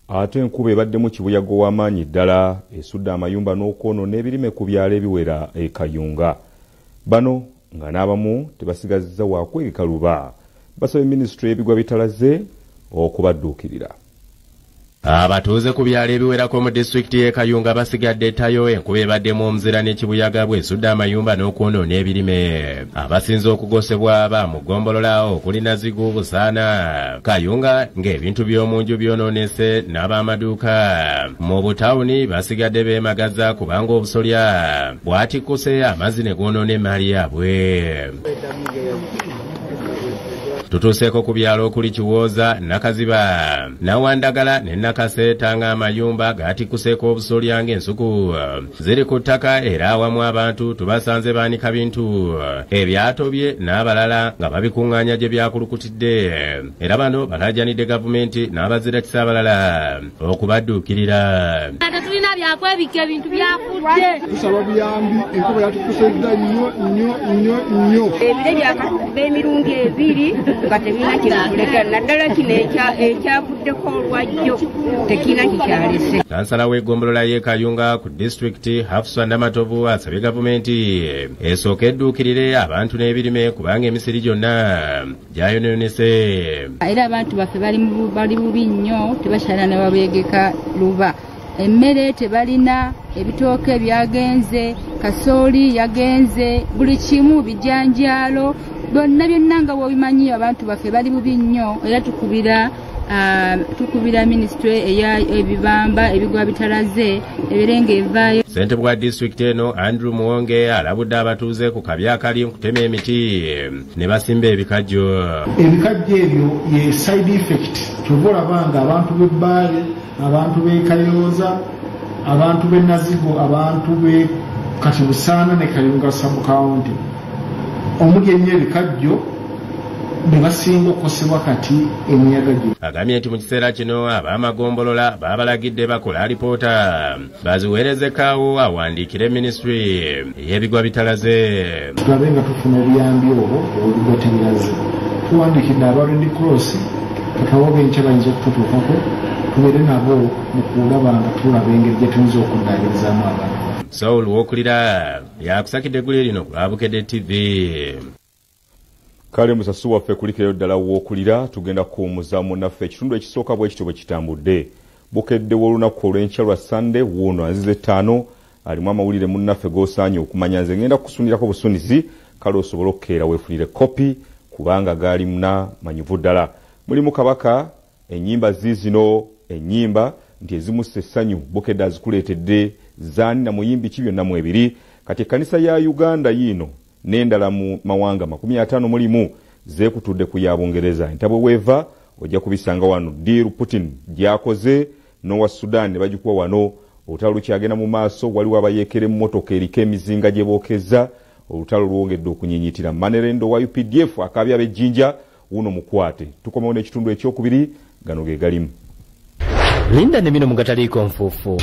Ate enkuba ebadde mu kibuyaga w'amaanyi ddala esudde amayumba n'okwono n'ebirime ku byalo ebiwera e Kayunga. Bano nga n'abamu tebasigazza wakwegeka luba. Basaba minisitule y'ebigwa bitalaze okubadduukirira. Abatuuze ku byalo ebiwerako mu disitulikiti y'e Kayunga basigadde ttayo enkuba ebaddemu omuzira n'ekibuyaga bw'esudde amayumba n'okwonoona ebirime. Abasinze okugosebwa aba mu ggombolola okuli Nazigu, Busaana, Kayunga ng'ebintu by'omu nju byonoonese n'ab'amaduuka. Mu butawuni basigadde beemagaza kubanga Obusolya bwatikkuse amazzi ne gwonoona emmaali yaabwe. Tutuuseeko ku byalo okuli Kiwooza, Nakaziba, Nawandagala ne Nakaseeta ng'amayumba gatikkuseeko Obusolya ng'ensuku ziri ku ttaka era awamu abantu tubasanze baanika bintu ebyatobye n'abalala nga babikuŋŋaanya gye byakulukutidde. Era bano balaajanidde gavumenti n'abazirakisa abalala okubadduukirira. Tulina byakwebikka ebintu byafudde. Tusaba buyambi, enkuba yatukusedda nnyo. Ebire byakatudde emirundi ebiri nga tebina kirabuleka naddala kino ekyavuddeko olwajjo tekina kikyalese. Kansala w'eggombolola y'e Kayunga ku disitulikiti Hafsa Namatovu asabye gavumenti esooke edduukirire abantu n'ebirime kubanga emisiri gyonna gyayonoonese. Era abantu baffe bali bubi nnyo tebakyalina ne babeegeka luba. Emmere tebalina, ebitooke byagenze, kasooli yagenze, buli kimu bijanjaalo byonna nga bw'obimanyi abantu baffe bali bubi nnyo era tukubira minisitule eya ebibamba ebigwa bitalaze ebirenga evaayo. Ssentebe bwa disitulikiti eno Andrew Muwonge alabudde abatuuze ku kabi akali okutema emiti ne basimba ebikajjo. Ebikajjo ebyo ye side effect kyova olabanga abantu b'Ebbaale, abantu b'e Kayooza, abantu b'e Nazigo, abantu b'e kati Busaana ne Kayunga sub county omuli ennyo ebikajjo ne basinga okukosebwa kati emiyaga gye. Agambye nti mu kiseera kino ab'amagombolola baabalagidde bakola alipoota baziweerezekaawo awandiikire minisitule ey'ebigwa bitalaze. Tulabe nga tufuna obuyambi obwo obw'ebigwa tebiraze. Tuwandiikidde aba Red Cross kakawo b'enkya bayinza okututuukako tubeere nabo mu kulaba nga tulaba engeri gye tuyinza okuddaabirizamu abantu. Saul Wokulira yakusakidde eggulu lino ku Bukedde TV. Kale musasi waffe kulikirayo ddala Wokulira tugenda kuwummuza munnaffe ekitundu ekisooka bwe kityo bwe kitambudde. Bukedde w'olunaku olw'enkya lwa Sande wuuno azize 5 alimu amawulire munnaffe g'osaanye okumanya nze ngenda kukusunirako busunizi kale osobole okukeera weefunire kopi kubanga gaali muna manyivu ddala. Mulimu Kabaka ennyimba ziizino ennyimba nti ezimussa essanyu Bukedde azikuleetedde zaani na muyimbi ki byonna mu ebiri kati ekkanisa ya Uganda yiino n'endala mu mawanga 50 mulimu zeekutudde ku ya Bungereza. Entabwe weeva ojja kubisanga wano diiru Putin gyakoze n'owa Sudan ne bagikuwa wano. Olutalo lukyagenda mu maaso waliwo abayeekera emmotoka eriko emizinga gye bookeza. Olutalo luwongedde okunyinyitira. Manerendo wa UPDF akabya ab'ejjinja wuno mukwate. Tukomawo n'ekitundu ekyokubiri gano ge galimu. Linda ne bino mugataliiko nfuufu.